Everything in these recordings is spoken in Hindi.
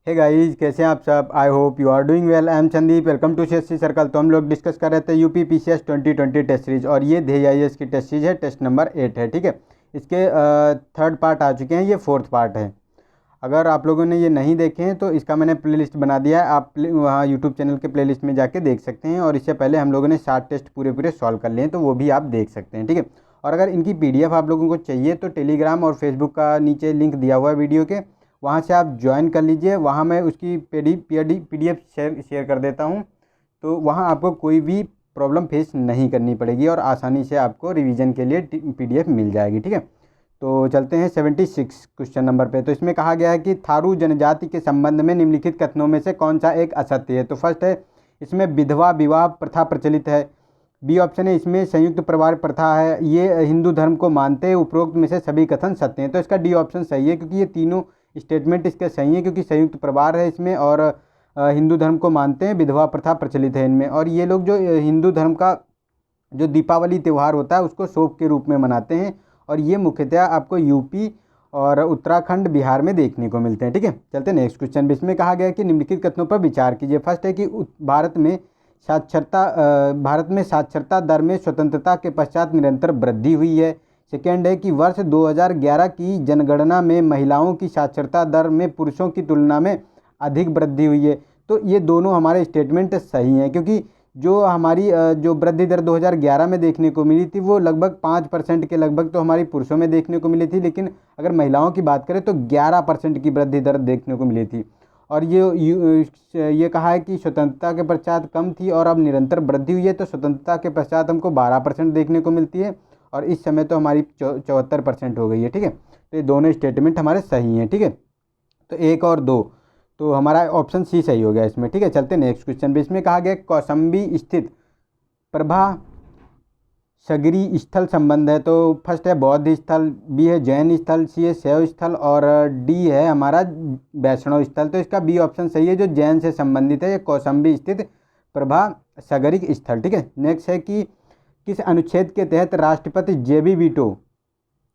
हे गाइस, कैसे हैं आप सब। I hope you are doing well. I am Sandeep, welcome to CSC circle. तो हम लोग डिस्कस कर रहे थे यूपी पीसीएस 2020 टेस्ट सीरीज, और ये ध्येय आईएएस की टेस्ट सीरीज है, टेस्ट नंबर 8 है। ठीक है, इसके थर्ड पार्ट आ चुके हैं, ये फोर्थ पार्ट है। अगर आप लोगों ने ये नहीं देखे हैं तो इसका मैंने प्लेलिस्ट बना दिया है, आप वहाँ यूट्यूब चैनल के प्लेलिस्ट में जाके देख सकते हैं। और इससे पहले हम लोगों ने 7 टेस्ट पूरे पूरे सॉल्व कर लिए हैं, तो वो भी आप देख सकते हैं। ठीक है, और अगर इनकी पीडीएफ आप लोगों को चाहिए तो टेलीग्राम और फेसबुक का नीचे लिंक दिया हुआ है वीडियो के, वहाँ से आप ज्वाइन कर लीजिए। वहाँ मैं उसकी पीडीएफ शेयर कर देता हूँ, तो वहाँ आपको कोई भी प्रॉब्लम फेस नहीं करनी पड़ेगी और आसानी से आपको रिवीजन के लिए पीडीएफ मिल जाएगी। ठीक है, तो चलते हैं 76 क्वेश्चन नंबर पे। तो इसमें कहा गया है कि थारू जनजाति के संबंध में निम्नलिखित कथनों में से कौन सा एक असत्य है। तो फर्स्ट है, इसमें विधवा विवाह प्रथा प्रचलित है। बी ऑप्शन है, इसमें संयुक्त परिवार प्रथा है। ये हिंदू धर्म को मानते हैं। उपरोक्त में से सभी कथन सत्य हैं। तो इसका डी ऑप्शन सही है, क्योंकि ये तीनों स्टेटमेंट इसके सही है, क्योंकि संयुक्त परिवार है इसमें, और हिंदू धर्म को मानते हैं, विधवा प्रथा प्रचलित है इनमें। और ये लोग जो हिंदू धर्म का जो दीपावली त्यौहार होता है उसको शोक के रूप में मनाते हैं, और ये मुख्यतः आपको यूपी और उत्तराखंड बिहार में देखने को मिलते हैं। ठीक है, चलते हैं नेक्स्ट क्वेश्चन। इसमें कहा गया है कि निम्नलिखित कथनों पर विचार कीजिए। फर्स्ट है कि भारत में साक्षरता दर में स्वतंत्रता के पश्चात निरंतर वृद्धि हुई है। सेकेंड है कि वर्ष 2011 की जनगणना में महिलाओं की साक्षरता दर में पुरुषों की तुलना में अधिक वृद्धि हुई है। तो ये दोनों हमारे स्टेटमेंट सही हैं, क्योंकि जो हमारी जो वृद्धि दर 2011 में देखने को मिली थी वो लगभग 5% के लगभग तो हमारी पुरुषों में देखने को मिली थी, लेकिन अगर महिलाओं की बात करें तो 11% की वृद्धि दर देखने को मिली थी। और ये कहा है कि स्वतंत्रता के पश्चात कम थी और अब निरंतर वृद्धि हुई है। तो स्वतंत्रता के पश्चात हमको 12% देखने को मिलती है, और इस समय तो हमारी 74% हो गई है। ठीक है, तो ये दोनों स्टेटमेंट हमारे सही हैं। ठीक है, तो 1 और 2, तो हमारा ऑप्शन सी सही हो गया इसमें। ठीक है, चलते नेक्स्ट क्वेश्चन पे। इसमें कहा गया कौशाम्बी स्थित प्रभा सगरी स्थल संबंध है। तो फर्स्ट है बौद्ध स्थल, बी है जैन स्थल, सी है शैव स्थल, और डी है हमारा वैष्णव स्थल। तो इसका बी ऑप्शन सही है, जो जैन से संबंधित है, ये कौशाम्बी स्थित प्रभा सगरिक स्थल। ठीक है, नेक्स्ट है कि किस अनुच्छेद के तहत राष्ट्रपति जेबी वीटो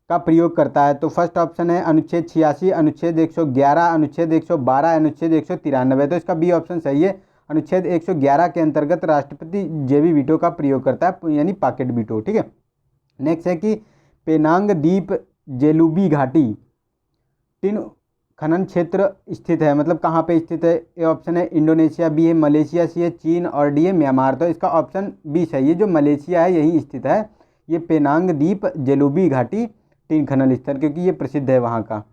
का प्रयोग करता है। तो फर्स्ट ऑप्शन है अनुच्छेद 86, अनुच्छेद 111, अनुच्छेद 112, अनुच्छेद 193। तो इसका बी ऑप्शन सही है, अनुच्छेद 111 के अंतर्गत राष्ट्रपति जेबी वीटो का प्रयोग करता है, यानी पॉकेट वीटो। ठीक है, नेक्स्ट है कि पेनांग द्वीप जेलुबी घाटी टिन खनन क्षेत्र स्थित है, मतलब कहाँ पे स्थित है। ए ऑप्शन है इंडोनेशिया, बी है मलेशिया, सी है चीन, और डी है म्यांमार। तो इसका ऑप्शन बी सही है, जो मलेशिया है यही स्थित है ये पेनांग द्वीप जेलुबी घाटी टिन खनन स्थल, क्योंकि ये प्रसिद्ध है वहाँ का,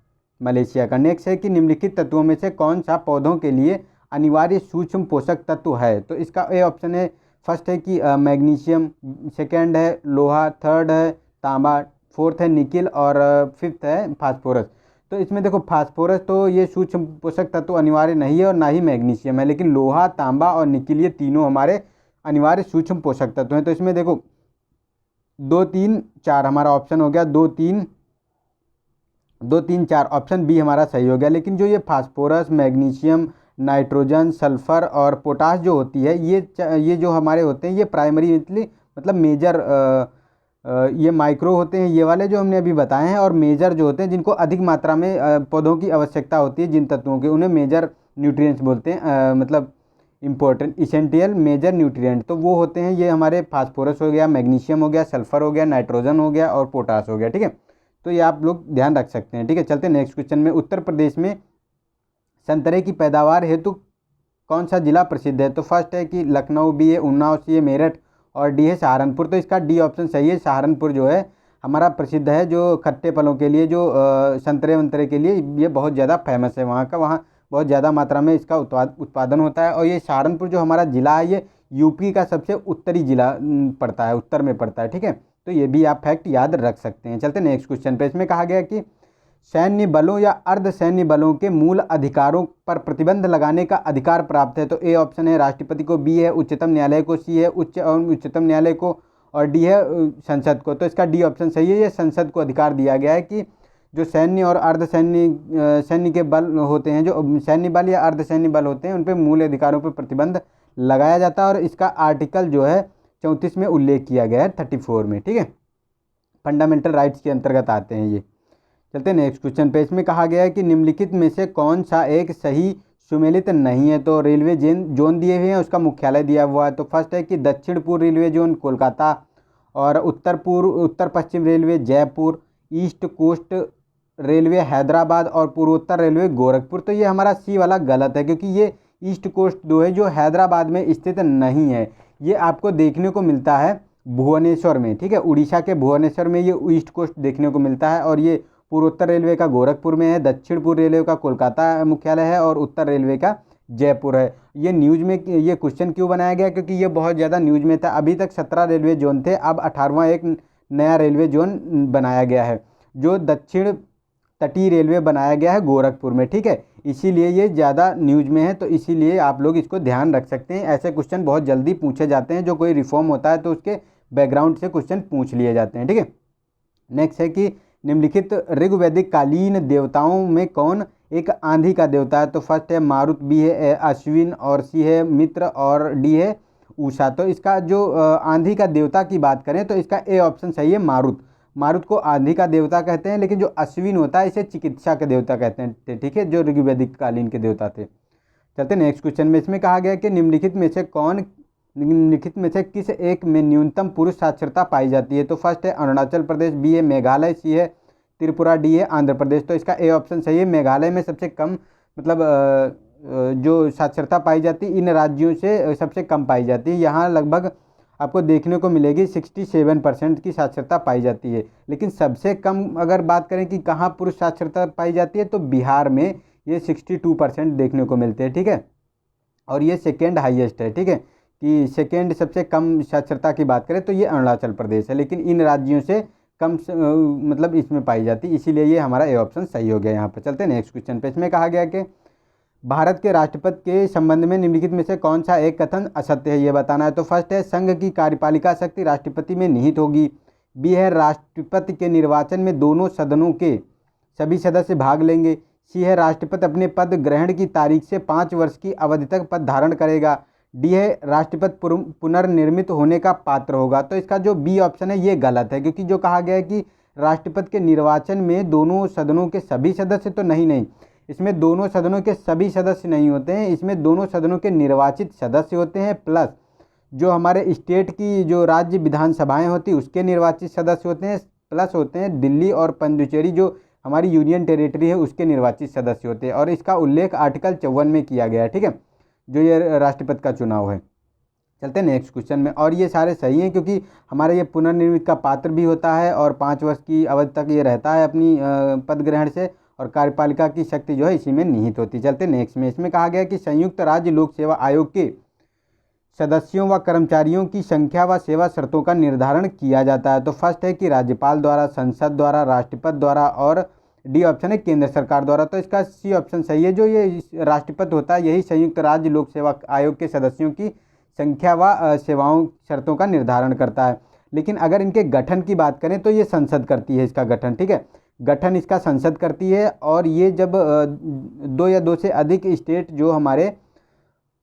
मलेशिया का। नेक्स्ट है कि निम्नलिखित तत्वों में से कौन सा पौधों के लिए अनिवार्य सूक्ष्म पोषक तत्व है। तो इसका ए ऑप्शन है, फर्स्ट है कि मैग्नीशियम, सेकेंड है लोहा, थर्ड है तांबा, फोर्थ है निकिल, और फिफ्थ है फास्फोरस। तो इसमें देखो फास्फोरस तो ये सूक्ष्म पोषक तत्व अनिवार्य नहीं है, और ना ही मैग्नीशियम है, लेकिन लोहा, तांबा और निकिल ये तीनों हमारे अनिवार्य सूक्ष्म पोषक तत्व हैं। तो इसमें देखो 2, 3, 4 हमारा ऑप्शन हो गया, 2, 3, 4 ऑप्शन बी हमारा सही हो गया। लेकिन जो ये फास्फोरस, मैग्नीशियम, नाइट्रोजन, सल्फर और पोटाश जो होती है, ये जो हमारे होते हैं ये प्राइमरी मतलब मेजर, ये माइक्रो होते हैं ये वाले जो हमने अभी बताए हैं, और मेजर जो होते हैं जिनको अधिक मात्रा में पौधों की आवश्यकता होती है जिन तत्वों की, उन्हें मेजर न्यूट्रिएंट्स बोलते हैं, मतलब इंपॉर्टेंट इसेंटियल मेजर न्यूट्रिएंट। तो वो होते हैं ये हमारे फास्फोरस हो गया, मैग्नीशियम हो गया, सल्फर हो गया, नाइट्रोजन हो गया और पोटाश हो गया। ठीक है, तो ये आप लोग ध्यान रख सकते हैं। ठीक है, चलते हैं नेक्स्ट क्वेश्चन में। उत्तर प्रदेश में संतरे की पैदावार हेतु कौन सा जिला प्रसिद्ध है। तो फर्स्ट है कि लखनऊ, बी है उन्नाव, सी है मेरठ, और डी है सहारनपुर। तो इसका डी ऑप्शन सही है, सहारनपुर जो है हमारा प्रसिद्ध है, जो खट्टे फलों के लिए, जो संतरे वंतरे के लिए ये बहुत ज़्यादा फेमस है वहाँ का, वहाँ बहुत ज़्यादा मात्रा में इसका उत्पादन होता है। और ये सहारनपुर जो हमारा ज़िला है ये यूपी का सबसे उत्तरी जिला पड़ता है, उत्तर में पड़ता है। ठीक है, तो ये भी आप फैक्ट याद रख सकते हैं। चलते नेक्स्ट क्वेश्चन पे। इसमें कहा गया कि सैन्य बलों या अर्ध सैन्य बलों के मूल अधिकारों पर प्रतिबंध लगाने का अधिकार प्राप्त है। तो ए ऑप्शन है राष्ट्रपति को, बी है उच्चतम न्यायालय को, सी है उच्चतम न्यायालय को, और डी है संसद को। तो इसका डी ऑप्शन सही है, ये संसद को अधिकार दिया गया है कि जो सैन्य और अर्ध सैन्य के बल होते हैं, जो सैन्य बल या अर्ध सैन्य बल होते हैं, उन पर मूल अधिकारों पर प्रतिबंध लगाया जाता है, और इसका आर्टिकल जो है 34 में उल्लेख किया गया है, 34 में। ठीक है, फंडामेंटल राइट्स के अंतर्गत आते हैं ये। चलते हैं नेक्स्ट क्वेश्चन पे। इसमें कहा गया है कि निम्नलिखित में से कौन सा एक सही सुमेलित नहीं है। तो रेलवे जोन दिए हुए हैं, उसका मुख्यालय दिया हुआ है। तो फर्स्ट है कि दक्षिण पूर्व रेलवे जोन कोलकाता, और उत्तर पश्चिम railway Jaipur, east coast railway Hyderabad, और पूर्वोत्तर रेलवे गोरखपुर। तो ये हमारा सी वाला गलत है, क्योंकि ये ईस्ट कोस्ट जो है, जो हैदराबाद में स्थित नहीं है। ये आपको देखने को मिलता है भुवनेश्वर में, ठीक है, उड़ीसा के भुवनेश्वर में ये ईस्ट कोस्ट देखने को मिलता है। और ये पूर्वोत्तर रेलवे का गोरखपुर में है, दक्षिण पूर्व रेलवे का कोलकाता मुख्यालय है, और उत्तर रेलवे का जयपुर है। ये न्यूज़ में ये क्वेश्चन क्यों बनाया गया, क्योंकि ये बहुत ज़्यादा न्यूज़ में था। अभी तक 17 रेलवे जोन थे, अब 18वां एक नया रेलवे जोन बनाया गया है, जो दक्षिण तटीय रेलवे बनाया गया है गोरखपुर में, ठीक है। इसीलिए ये ज़्यादा न्यूज़ में है, तो इसीलिए आप लोग इसको ध्यान रख सकते हैं। ऐसे क्वेश्चन बहुत जल्दी पूछे जाते हैं, जो कोई रिफॉर्म होता है तो उसके बैकग्राउंड से क्वेश्चन पूछ लिए जाते हैं, ठीक है। नेक्स्ट है कि निम्नलिखित ऋग्वैदिक कालीन देवताओं में कौन एक आंधी का देवता है। तो फर्स्ट है मारुत, बी है अश्विन, और सी है मित्र, और डी है उषा। तो इसका जो आंधी का देवता की बात करें तो इसका ए ऑप्शन सही है, मारुत। मारुत को आंधी का देवता कहते हैं, लेकिन जो अश्विन होता है इसे चिकित्सा के देवता कहते हैं, ठीक है, जो ऋग्वैदिक कालीन के देवता थे। चलते नेक्स्ट क्वेश्चन में। इसमें कहा गया कि निम्नलिखित में से किस एक में न्यूनतम पुरुष साक्षरता पाई जाती है। तो फर्स्ट है अरुणाचल प्रदेश, बी है मेघालय, सी है त्रिपुरा, डी है आंध्र प्रदेश। तो इसका ए ऑप्शन सही है, मेघालय में सबसे कम मतलब जो साक्षरता पाई जाती है इन राज्यों से सबसे कम पाई जाती है। यहाँ लगभग आपको देखने को मिलेगी 67% की साक्षरता पाई जाती है। लेकिन सबसे कम अगर बात करें कि कहाँ पुरुष साक्षरता पाई जाती है, तो बिहार में ये 62% देखने को मिलते हैं, ठीक है। और ये सेकेंड हाईएस्ट है, ठीक है, कि सेकेंड सबसे कम साक्षरता की बात करें तो ये अरुणाचल प्रदेश है, लेकिन इन राज्यों से कम मतलब इसमें पाई जाती है, इसीलिए ये हमारा ए ऑप्शन सही हो गया। यहाँ पर चलते हैं नेक्स्ट क्वेश्चन पे। इसमें कहा गया कि भारत के राष्ट्रपति के संबंध में निम्नलिखित में से कौन सा एक कथन असत्य है, ये बताना है। तो फर्स्ट है संघ की कार्यपालिका शक्ति राष्ट्रपति में निहित होगी, बी है राष्ट्रपति के निर्वाचन में दोनों सदनों के सभी सदस्य भाग लेंगे, सी है राष्ट्रपति अपने पद ग्रहण की तारीख से 5 वर्ष की अवधि तक पद धारण करेगा, डी है राष्ट्रपति पुनर्निर्मित होने का पात्र होगा। तो इसका जो बी ऑप्शन है ये गलत है, क्योंकि जो कहा गया है कि राष्ट्रपति के निर्वाचन में दोनों सदनों के सभी सदस्य, तो नहीं, इसमें दोनों सदनों के सभी सदस्य नहीं होते हैं, इसमें दोनों सदनों के निर्वाचित सदस्य होते हैं, प्लस जो हमारे स्टेट की जो राज्य विधानसभाएं होती हैं उसके निर्वाचित सदस्य होते हैं, प्लस होते हैं दिल्ली और पुडुचेरी जो हमारी यूनियन टेरिटरी है उसके निर्वाचित सदस्य होते हैं। और इसका उल्लेख आर्टिकल 54 में किया गया है, ठीक है, जो ये राष्ट्रपति का चुनाव है। चलते हैं नेक्स्ट क्वेश्चन में। और ये सारे सही हैं, क्योंकि हमारे ये पुनर्निर्मित का पात्र भी होता है और 5 वर्ष की अवधि तक ये रहता है अपनी पद ग्रहण से, और कार्यपालिका की शक्ति जो है इसी में निहित होती है। चलते नेक्स्ट में। इसमें कहा गया कि संयुक्त राज्य लोक सेवा आयोग के सदस्यों व कर्मचारियों की संख्या व सेवा शर्तों का निर्धारण किया जाता है। तो फर्स्ट है कि राज्यपाल द्वारा, संसद द्वारा, राष्ट्रपति द्वारा, और डी ऑप्शन है केंद्र सरकार द्वारा। तो इसका सी ऑप्शन सही है, जो ये राष्ट्रपति होता है यही संयुक्त राज्य लोक सेवा आयोग के सदस्यों की संख्या व सेवाओं शर्तों का निर्धारण करता है। लेकिन अगर इनके गठन की बात करें तो ये संसद करती है इसका गठन, ठीक है, गठन इसका संसद करती है। और ये जब 2 या 2 से अधिक स्टेट जो हमारे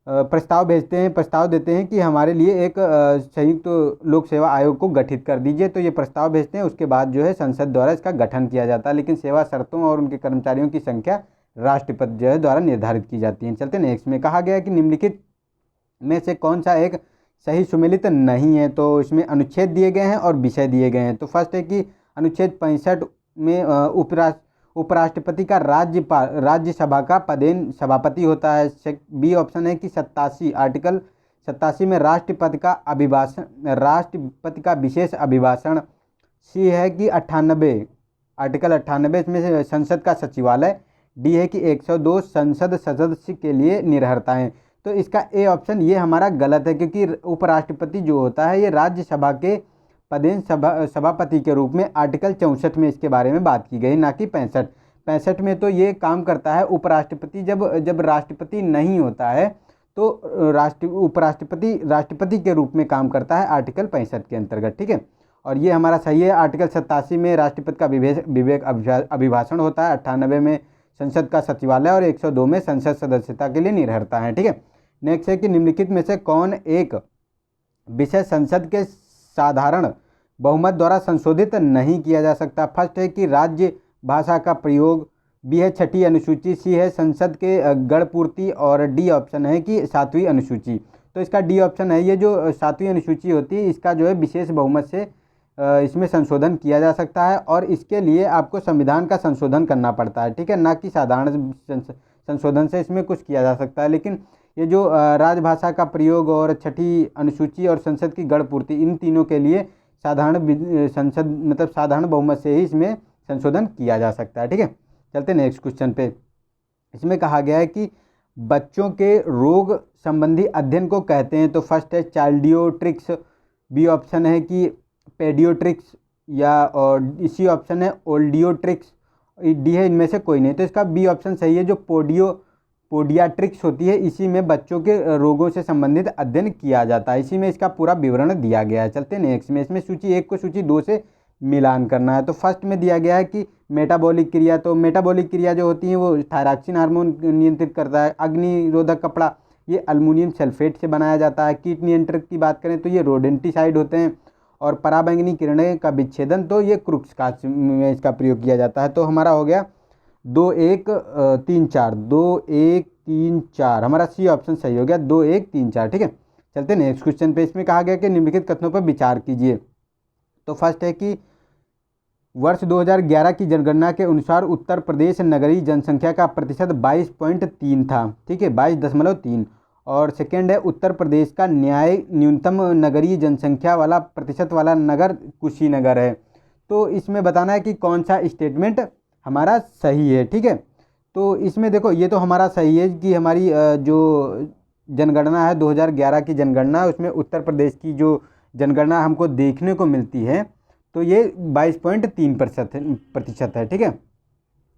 प्रस्ताव भेजते हैं, प्रस्ताव देते हैं कि हमारे लिए एक संयुक्त लोक सेवा आयोग को गठित कर दीजिए, तो ये प्रस्ताव भेजते हैं, उसके बाद जो है संसद द्वारा इसका गठन किया जाता है। लेकिन सेवा शर्तों और उनके कर्मचारियों की संख्या राष्ट्रपति जो है द्वारा निर्धारित की जाती है। चलते नेक्स्ट में। कहा गया है कि निम्नलिखित में से कौन सा एक सही सुमेलित नहीं है। तो इसमें अनुच्छेद दिए गए हैं और विषय दिए गए हैं। तो फर्स्ट है कि अनुच्छेद 65 में उपराष्ट्रपति का राज्यसभा का पदेन सभापति होता है। बी ऑप्शन है कि 87 आर्टिकल 87 में राष्ट्रपति का विशेष अभिभाषण। सी है कि 98 आर्टिकल 98 इसमें से संसद का सचिवालय। डी है कि 102 संसद सदस्य के लिए निर्हरताएं। तो इसका ए ऑप्शन ये हमारा गलत है, क्योंकि उपराष्ट्रपति जो होता है ये राज्यसभा के पदेन सभापति के रूप में आर्टिकल 64 में इसके बारे में बात की गई, ना कि 65 में। तो ये काम करता है उपराष्ट्रपति, जब राष्ट्रपति नहीं होता है तो उपराष्ट्रपति राष्ट्रपति के रूप में काम करता है आर्टिकल 65 के अंतर्गत, ठीक है। और ये हमारा सही है। आर्टिकल 87 में राष्ट्रपति का विवेक अभिभाषण होता है, 98 में संसद का सचिवालय और 102 में संसद सदस्यता के लिए निर्भरता है, ठीक है। नेक्स्ट है कि निम्नलिखित में से कौन एक विषय संसद के साधारण बहुमत द्वारा संशोधित नहीं किया जा सकता। फर्स्ट है कि राज्य भाषा का प्रयोग, बी है छठी अनुसूची, सी है संसद के गढ़ पूर्ति और डी ऑप्शन है कि सातवीं अनुसूची। तो इसका डी ऑप्शन है, ये जो सातवीं अनुसूची होती है इसका जो है विशेष बहुमत से इसमें संशोधन किया जा सकता है और इसके लिए आपको संविधान का संशोधन करना पड़ता है, ठीक है, ना कि साधारण संशोधन से इसमें कुछ किया जा सकता है। लेकिन ये जो राजभाषा का प्रयोग और छठी अनुसूची और संसद की गढ़ पूर्ति, इन तीनों के लिए साधारण संसद मतलब साधारण बहुमत से ही इसमें संशोधन किया जा सकता है, ठीक है। चलते नेक्स्ट क्वेश्चन पे। इसमें कहा गया है कि बच्चों के रोग संबंधी अध्ययन को कहते हैं। तो फर्स्ट है चाइल्डियोट्रिक्स, बी ऑप्शन है कि पेडियोट्रिक्स, या और इसी ऑप्शन है ओल्डियोट्रिक्स, डी है इनमें से कोई नहीं। तो इसका बी ऑप्शन सही है, जो पोडियाट्रिक्स होती है, इसी में बच्चों के रोगों से संबंधित अध्ययन किया जाता है, इसी में इसका पूरा विवरण दिया गया है। चलते हैं नेक्स्ट में। इसमें सूची 1 को सूची 2 से मिलान करना है। तो फर्स्ट में दिया गया है कि मेटाबॉलिक क्रिया, तो मेटाबॉलिक क्रिया जो होती है वो थायरॉक्सिन हार्मोन नियंत्रित करता है। अग्निरोधक कपड़ा, ये अल्युमिनियम सल्फेट से बनाया जाता है। कीट नियंत्रक की बात करें तो ये रोडेंटिसाइड होते हैं। और पराबैंगनी किरणें का विच्छेदन, तो ये क्रुक्स कांच में इसका प्रयोग किया जाता है। तो हमारा हो गया 2 1 3 4, 2 1 3 4, हमारा सी ऑप्शन सही हो गया, 2 1 3 4, ठीक है। चलते नेक्स्ट क्वेश्चन पे। इसमें कहा गया कि निम्नलिखित कथनों पर विचार कीजिए। तो फर्स्ट है कि वर्ष 2011 की जनगणना के अनुसार उत्तर प्रदेश नगरीय जनसंख्या का प्रतिशत 22.3 था, ठीक है, 22.3। और सेकेंड है उत्तर प्रदेश का न्यूनतम नगरीय जनसंख्या वाला प्रतिशत वाला नगर कुशीनगर है। तो इसमें बताना है कि कौन सा स्टेटमेंट हमारा सही है, ठीक है। तो इसमें देखो, ये तो हमारा सही है कि हमारी जो जनगणना है 2011 की जनगणना, उसमें उत्तर प्रदेश की जो जनगणना हमको देखने को मिलती है तो ये 22.3% प्रतिशत है, ठीक है,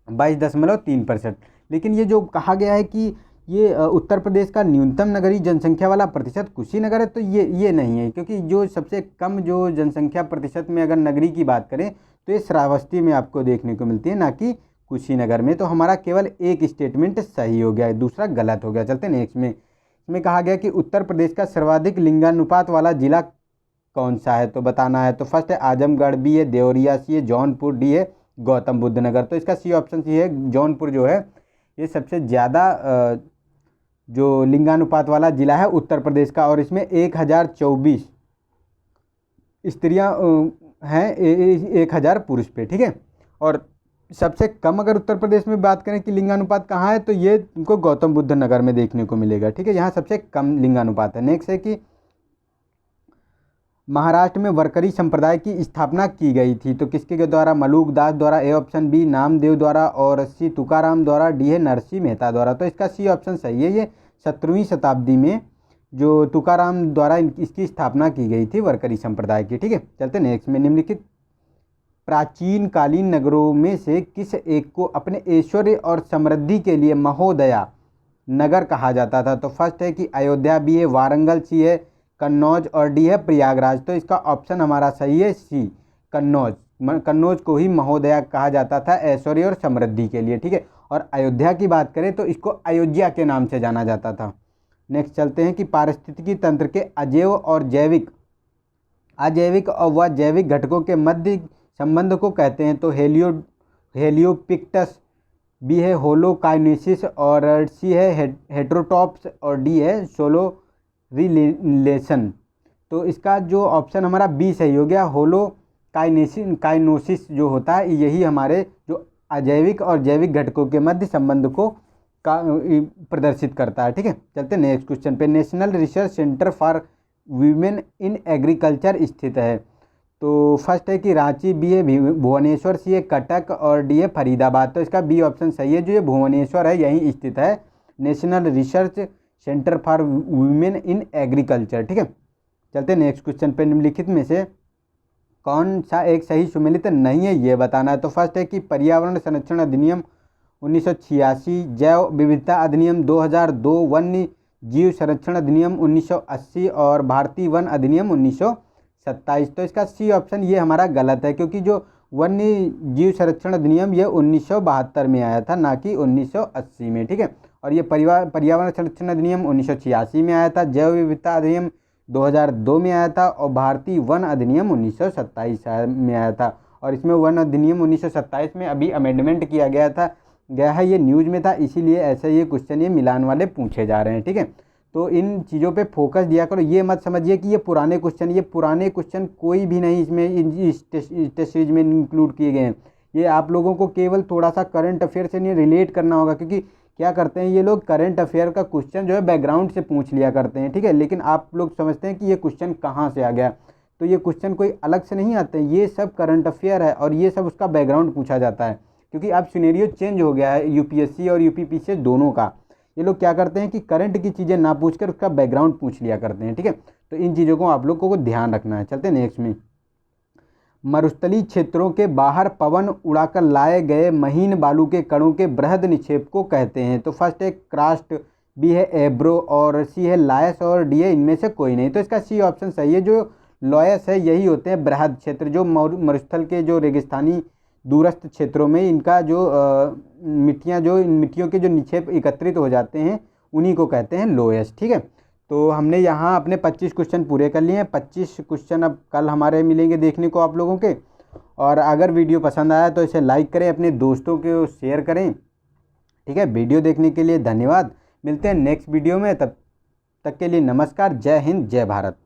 22.3%। लेकिन ये जो कहा गया है कि ये उत्तर प्रदेश का न्यूनतम नगरीय जनसंख्या वाला प्रतिशत कुशीनगर है, तो ये नहीं है, क्योंकि जो सबसे कम जो जनसंख्या प्रतिशत में अगर नगरी की बात करें तो ये श्रावस्ती में आपको देखने को मिलती है, ना कि कुशीनगर में। तो हमारा केवल एक स्टेटमेंट सही हो गया, दूसरा गलत हो गया। चलते नेक्स्ट में। इसमें कहा गया कि उत्तर प्रदेश का सर्वाधिक लिंगानुपात वाला जिला कौन सा है, तो बताना है। तो फर्स्ट है आजमगढ़, बी है देवरिया, सी है जौनपुर, डी है गौतम बुद्ध नगर। तो इसका सी ऑप्शन सी है, जौनपुर जो है ये सबसे ज़्यादा जो लिंगानुपात वाला जिला है उत्तर प्रदेश का, और इसमें 1024 स्त्रियां हैं 1000 पुरुष पे, ठीक है। और सबसे कम अगर उत्तर प्रदेश में बात करें कि लिंगानुपात कहाँ है, तो ये इनको गौतम बुद्ध नगर में देखने को मिलेगा, ठीक है, यहाँ सबसे कम लिंगानुपात है। नेक्स्ट है कि महाराष्ट्र में वरकरी संप्रदाय की स्थापना की गई थी, तो किसके द्वारा, मलूक दास द्वारा, ए ऑप्शन, बी नामदेव द्वारा, और सी तुकाराम द्वारा, डी है नरसिंह मेहता द्वारा। तो इसका सी ऑप्शन सही है, ये 17वीं शताब्दी में जो तुकाराम द्वारा इसकी स्थापना की गई थी वरकरी संप्रदाय की, ठीक है। चलते नेक्स्ट में। निम्नलिखित प्राचीन कालीन नगरों में से किस एक को अपने ऐश्वर्य और समृद्धि के लिए महोदया नगर कहा जाता था। तो फर्स्ट है कि अयोध्या, बी है वारंगल, सी है कन्नौज, और डी है प्रयागराज। तो इसका ऑप्शन हमारा सही है सी, कन्नौज। कन्नौज को ही महोदया कहा जाता था ऐश्वर्य और समृद्धि के लिए, ठीक है। और अयोध्या की बात करें तो इसको अयोध्या के नाम से जाना जाता था। नेक्स्ट चलते हैं कि पारिस्थितिकी तंत्र के अजैव और अजैविक और जैविक घटकों के मध्य संबंध को कहते हैं। तो हेलियोपिक्टस, बी है होलोकाइनेसिस, और सी है हेट्रोटॉप्स, और डी है सोलो रिलेशन। तो इसका जो ऑप्शन हमारा बी सही हो गया, काइनोसिस जो होता है यही हमारे जो अजैविक और जैविक घटकों के मध्य संबंध को प्रदर्शित करता है, ठीक है। चलते नेक्स्ट क्वेश्चन पे। National research centre for women in agriculture स्थित है। तो फर्स्ट है कि रांची, बी है भुवनेश्वर, सी है कटक, और डी है फरीदाबाद। तो इसका बी ऑप्शन सही है, जो ये भुवनेश्वर है यहीं स्थित है national research centre for women in agriculture, ठीक है। चलते नेक्स्ट क्वेश्चन पे। निम्नलिखित में से कौन सा एक सही सुमेलित नहीं है, ये बताना है। तो फर्स्ट है कि पर्यावरण संरक्षण अधिनियम 1986, जैव विविधता अधिनियम 2002, वन्य जीव संरक्षण अधिनियम 1980, और भारतीय वन अधिनियम 1927। तो इसका सी ऑप्शन ये हमारा गलत है, क्योंकि जो वन्य जीव संरक्षण अधिनियम ये 1972 में आया था, ना कि 1980 में, ठीक है। और ये पर्यावरण संरक्षण अधिनियम 1986 में आया था, जैव विविधता अधिनियम 2002 में आया था, और भारतीय वन अधिनियम 1927 में आया था। और इसमें वन अधिनियम 1927 में अभी अमेंडमेंट किया गया था, गया है, ये न्यूज़ में था, इसीलिए ऐसे ये क्वेश्चन ये मिलान वाले पूछे जा रहे हैं। ठीक है, तो इन चीज़ों पे फोकस दिया करो। ये मत समझिए कि ये पुराने क्वेश्चन कोई भी नहीं इसमें इस टेस्ट सीरीज में इंक्लूड किए गए हैं। ये आप लोगों को केवल थोड़ा सा करंट अफेयर से नहीं रिलेट करना होगा, क्योंकि क्या करते हैं ये लोग करंट अफेयर का क्वेश्चन जो है बैकग्राउंड से पूछ लिया करते हैं। ठीक है, लेकिन आप लोग समझते हैं कि ये क्वेश्चन कहाँ से आ गया, तो ये क्वेश्चन कोई अलग से नहीं आते हैं, ये सब करंट अफेयर है और ये सब उसका बैकग्राउंड पूछा जाता है, क्योंकि अब सिनेरियो चेंज हो गया है यूपीएससी और यूपीपीसी दोनों का। ये लोग क्या करते हैं कि करंट की चीज़ें ना पूछकर उसका बैकग्राउंड पूछ लिया करते हैं। ठीक है, तो इन चीज़ों को आप लोगों को ध्यान रखना है। चलते हैं नेक्स्ट में। मरुस्थलीय क्षेत्रों के बाहर पवन उड़ाकर लाए गए महीन बालू के कणों के बृहद निक्षेप को कहते हैं। तो फर्स्ट है क्रास्ट, बी है एब्रो और सी है लायस और डी है इनमें से कोई नहीं। तो इसका सी ऑप्शन सही है। जो लॉयस है यही होते हैं बृहद क्षेत्र, जो मरुस्थल के जो रेगिस्तानी दूरस्थ क्षेत्रों में इनका जो मिट्टियों के जो निक्षेप एकत्रित हो जाते हैं उन्हीं को कहते हैं लोएस। ठीक है, तो हमने यहाँ अपने 25 क्वेश्चन पूरे कर लिए हैं। 25 क्वेश्चन अब कल हमारे मिलेंगे देखने को आप लोगों के। और अगर वीडियो पसंद आया तो इसे लाइक करें, अपने दोस्तों को शेयर करें। ठीक है, वीडियो देखने के लिए धन्यवाद। मिलते हैं नेक्स्ट वीडियो में, तब तक के लिए नमस्कार। जय हिंद, जय भारत।